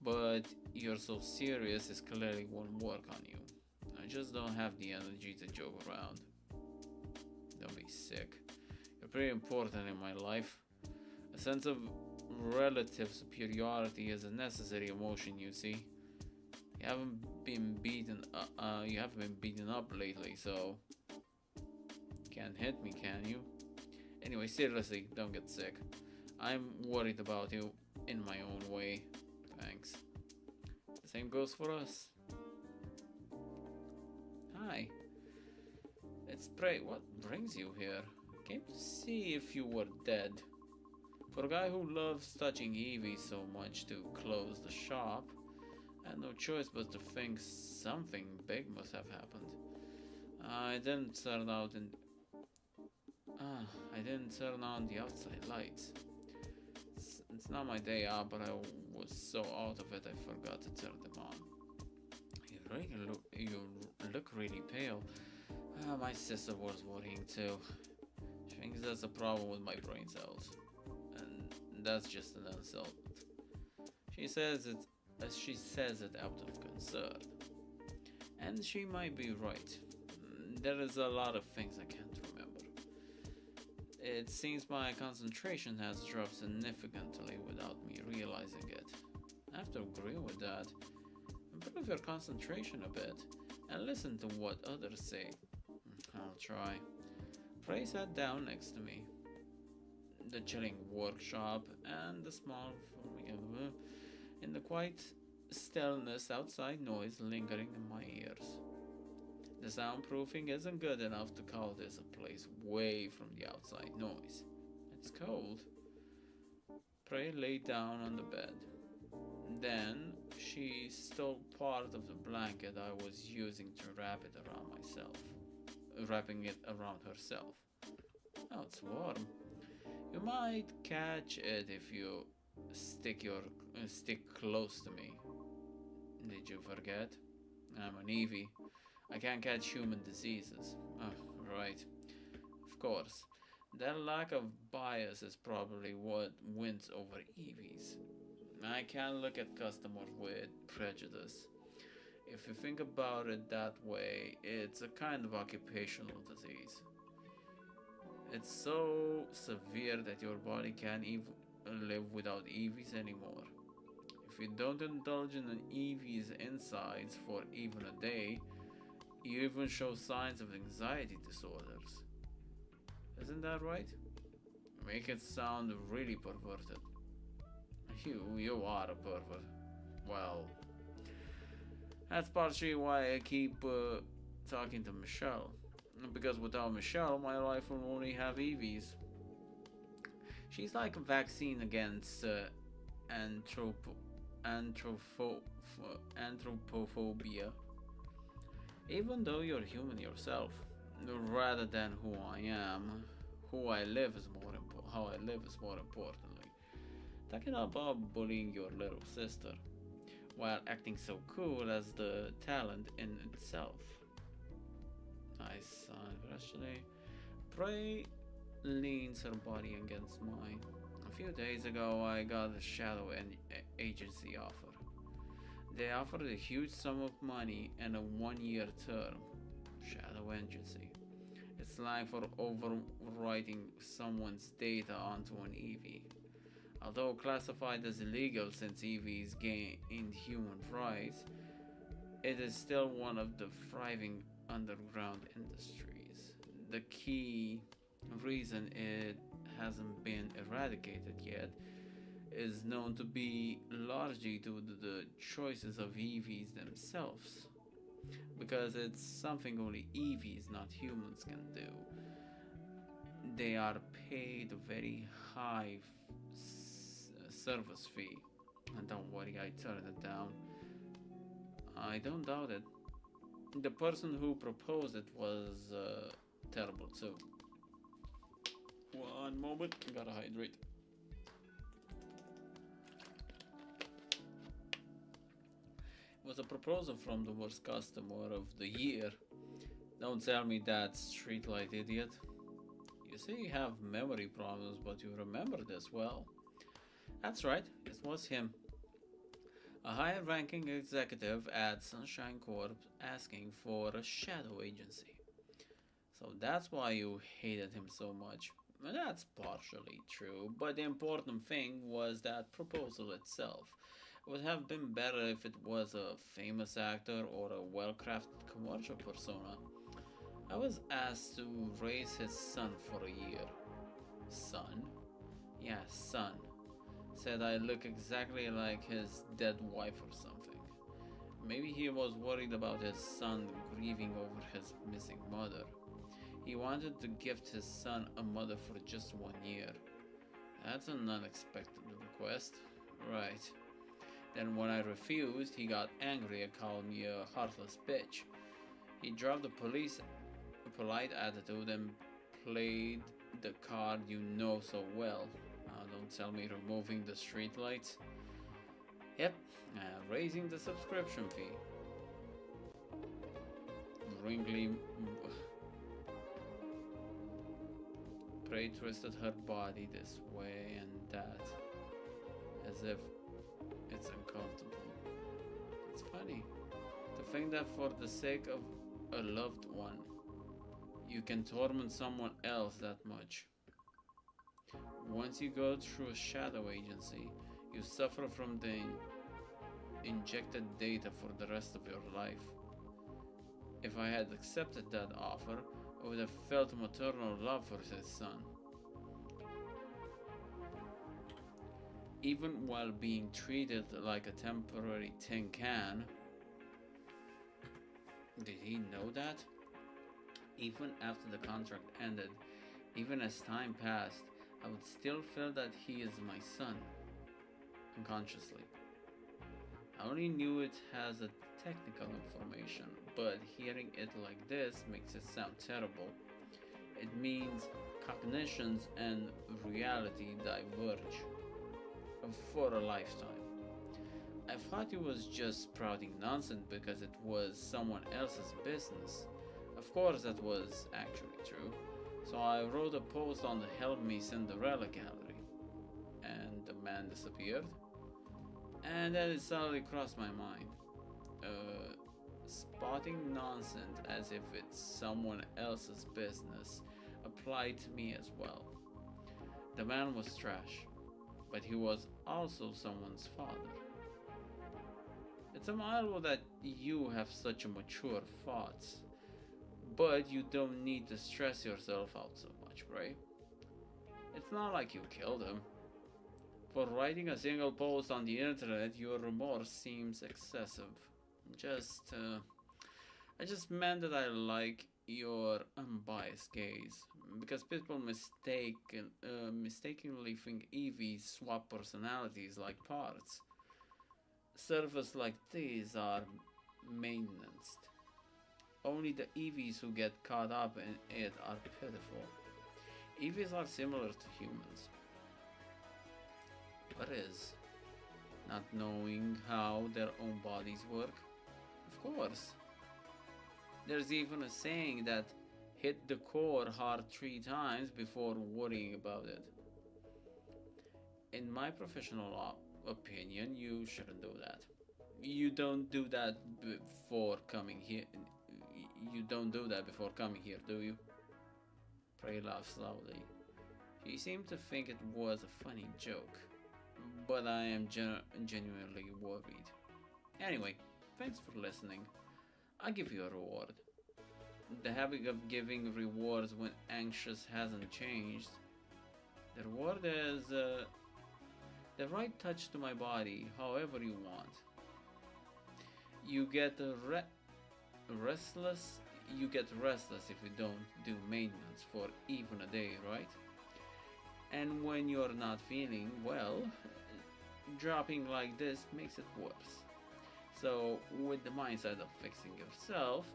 but you're so serious it clearly won't work on you. I just don't have the energy to joke around. Don't be sick. You're pretty important in my life. A sense of relative superiority is a necessary emotion, you see. You haven't been beaten up lately, so can't hit me, can you? Anyway, seriously, don't get sick. I'm worried about you in my own way. Thanks. The same goes for us. Hi, it's Prey. What brings you here? Came to see if you were dead. For a guy who loves touching Evie so much to close the shop, I had no choice but to think something big must have happened. I didn't turn out in. I didn't turn on the outside lights. It's not my day out, but I was so out of it I forgot to turn them on. You look really pale. My sister was worrying too. She thinks that's a problem with my brain cells, and that's just an insult. She says it out of concern, and she might be right. There is a lot of things I can't remember. It seems my concentration has dropped significantly without me realizing it. I have to agree with that. Improve your concentration a bit and listen to what others say. I'll try. Prey sat down next to me. The chilling workshop and the small in the quiet stillness outside noise lingering in my ears. The soundproofing isn't good enough to call this a place way from the outside noise. It's cold. Prey lay down on the bed. Then she stole part of the blanket I was using to wrap it around myself, wrapping it around herself. Oh, it's warm. You might catch it if you stick close to me. Did you forget? I'm an Eevee. I can't catch human diseases. Oh, right. Of course. That lack of bias is probably what wins over Eevees. I can't look at customers with prejudice. If you think about it that way, it's a kind of occupational disease. It's so severe that your body can't even live without Eevees anymore. If you don't indulge in an Eevee's insides for even a day, you even show signs of anxiety disorders. Isn't that right? Make it sound really perverted. You are a pervert. Well, that's partially why I keep talking to Michelle. Because without Michelle, my life will only have Eevees. She's like a vaccine against anthropophobia. Even though you're human yourself, rather than who I am, how I live is more importantly. Talking about bullying your little sister, while acting so cool as the talent in itself. I sighed freshly. Prey leans her body against mine. A few days ago, I got a shadow agency offer. They offered a huge sum of money and a 1-year term. Shadow agency. It's slang for overwriting someone's data onto an Eevee. Although classified as illegal since Eevees gained human rights, it is still one of the thriving underground industries. The key reason it hasn't been eradicated yet is known to be largely due to the choices of Eevees themselves, because it's something only Eevees, not humans, can do. They are paid a very high service fee, and don't worry, I turned it down. I don't doubt it. The person who proposed it was terrible too. One moment, gotta hydrate. It was a proposal from the worst customer of the year. Don't tell me that, streetlight idiot. You say you have memory problems, but you remember this well. That's right, it was him. A high-ranking executive at Sunshine Corp asking for a shadow agency. So that's why you hated him so much. That's partially true, but the important thing was that proposal itself. It would have been better if it was a famous actor or a well-crafted commercial persona. I was asked to raise his son for a year. Son? Yeah, son. Said I look exactly like his dead wife or something. Maybe he was worried about his son grieving over his missing mother. He wanted to gift his son a mother for just 1 year. That's an unexpected request. Right. Then when I refused, he got angry and called me a heartless bitch. He dropped the polite attitude and played the card you know so well. Don't tell me removing the streetlights. Yep, raising the subscription fee. Wrinkly Prey twisted her body this way and that, as if it's uncomfortable. It's funny to think that for the sake of a loved one, you can torment someone else that much. Once you go through a shadow agency, you suffer from the injected data for the rest of your life. If I had accepted that offer, I would have felt maternal love for his son. Even while being treated like a temporary tin can. Did he know that? Even after the contract ended, even as time passed, I would still feel that he is my son, unconsciously. I only knew it as a technical information, but hearing it like this makes it sound terrible. It means cognitions and reality diverge for a lifetime. I thought he was just sprouting nonsense because it was someone else's business. Of course, that was actually true. So I wrote a post on the Help Me Cinderella gallery, and the man disappeared. And then it suddenly crossed my mind. Spotting nonsense as if it's someone else's business applied to me as well. The man was trash, but he was also someone's father. It's admirable that you have such a mature thoughts, but you don't need to stress yourself out so much, right? It's not like you killed him. For writing a single post on the internet, your remorse seems excessive. I just meant that I like your unbiased gaze, because people mistakenly think EVs swap personalities like parts. Servers like these are maintenance. Only the EVs who get caught up in it are pitiful. EVs are similar to humans. What is? Not knowing how their own bodies work? Of course. There's even a saying that hit the core hard 3 times before worrying about it. In my professional opinion, you shouldn't do that. You don't do that before coming here. You don't do that before coming here, do you? Prey laughed loudly. She seemed to think it was a funny joke, but I am genuinely worried. Anyway, thanks for listening. I'll give you a reward. The habit of giving rewards when anxious hasn't changed. The reward is the right touch to my body, however you want. You get restless. You get restless if you don't do maintenance for even a day, right? And when you're not feeling well, dropping like this makes it worse. So, with the mindset of fixing yourself,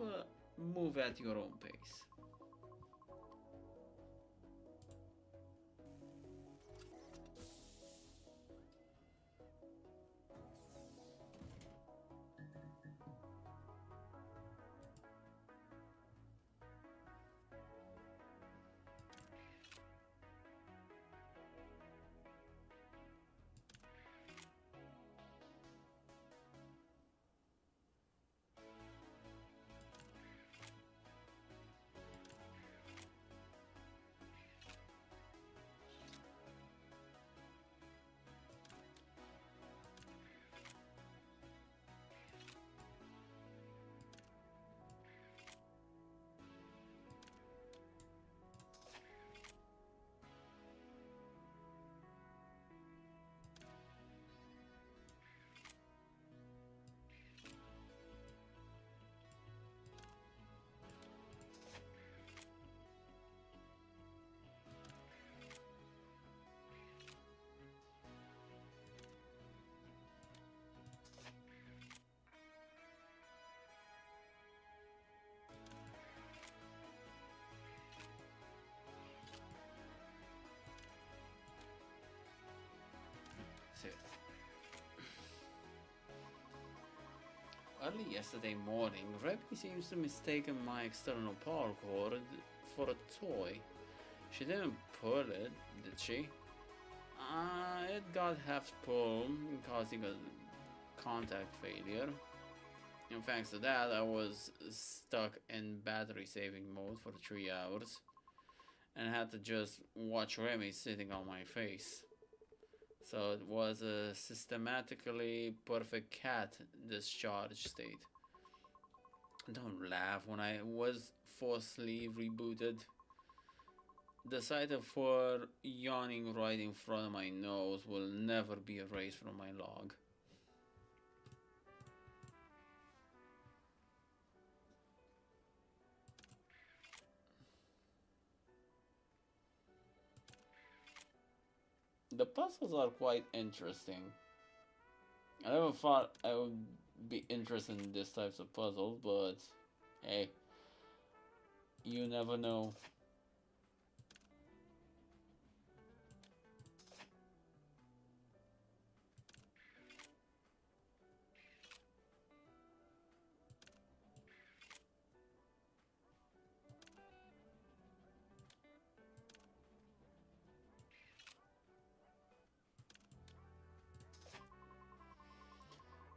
move at your own pace. Early yesterday morning, Rebby seems to mistaken my external power cord for a toy. She didn't pull it, did she? It got half pulled, causing a contact failure. And thanks to that, I was stuck in battery saving mode for 3 hours and had to just watch Remy sitting on my face. So it was a systematically perfect cat discharge state. Don't laugh. When I was forcefully rebooted, the sight of her yawning right in front of my nose will never be erased from my log. The puzzles are quite interesting. I never thought I would be interested in these types of puzzles, but hey, you never know.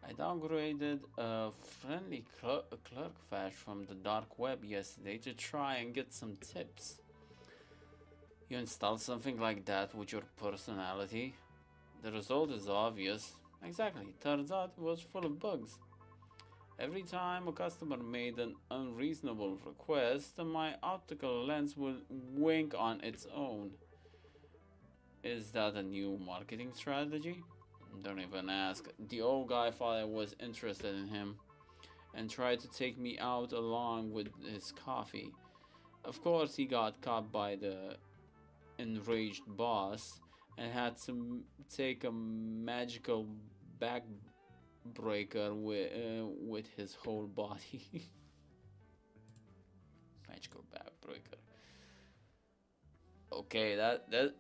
I downgraded a friendly clerk fetch from the dark web yesterday to try and get some tips. You install something like that with your personality? The result is obvious. Exactly, turns out it was full of bugs. Every time a customer made an unreasonable request, my optical lens would wink on its own. Is that a new marketing strategy? Don't even ask. The old guy thought I was interested in him and tried to take me out along with his coffee. Of course, he got caught by the enraged boss and had to take a magical backbreaker with his whole body. Magical backbreaker. Okay, this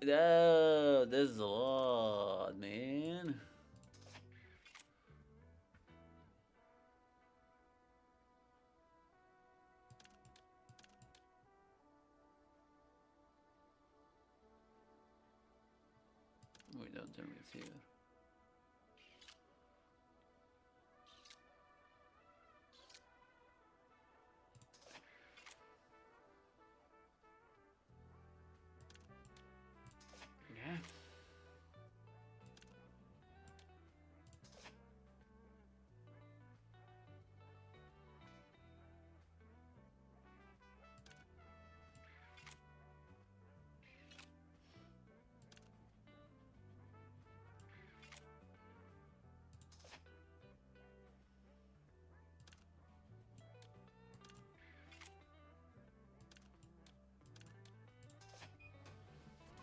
is a lot, man. Without the receiver. Yeah.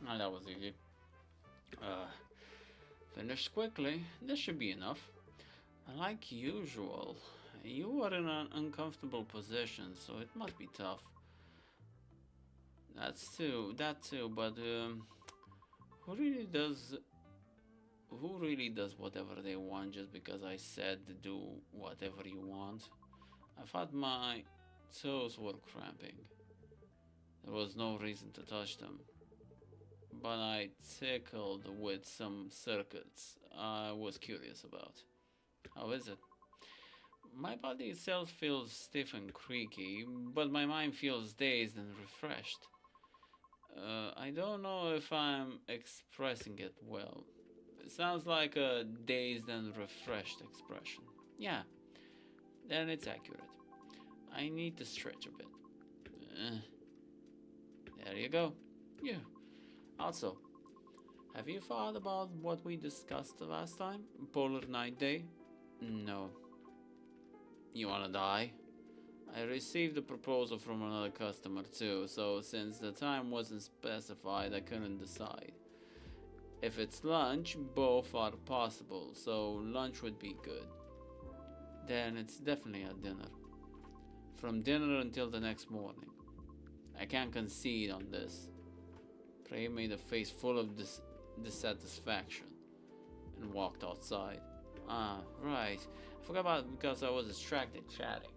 Oh, that was easy. Finished quickly. This should be enough. Like usual, you are in an uncomfortable position, so it must be tough. That too, but who really does who really does whatever they want just because I said to do whatever you want? I thought my toes were cramping. There was no reason to touch them. But I tickled with some circuits I was curious about. How is it? My body itself feels stiff and creaky, but my mind feels dazed and refreshed. I don't know if I'm expressing it well. It sounds like a dazed and refreshed expression. Yeah, then it's accurate. I need to stretch a bit. Uh, there you go. Yeah. Also, have you thought about what we discussed the last time? Polar Night Day? No. You wanna die? I received a proposal from another customer too, so since the time wasn't specified, I couldn't decide. If it's lunch, both are possible, so lunch would be good. Then it's definitely a dinner. From dinner until the next morning. I can't concede on this. Prey made a face full of dissatisfaction and walked outside. Ah, right. Forgot about it because I was distracted chatting.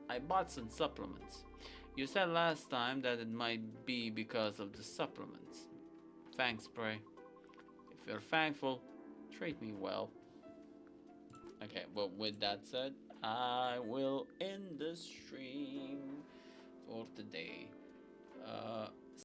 I bought some supplements. You said last time that it might be because of the supplements. Thanks, Prey. If you're thankful, treat me well. Okay, but with that said, I will end the stream for today.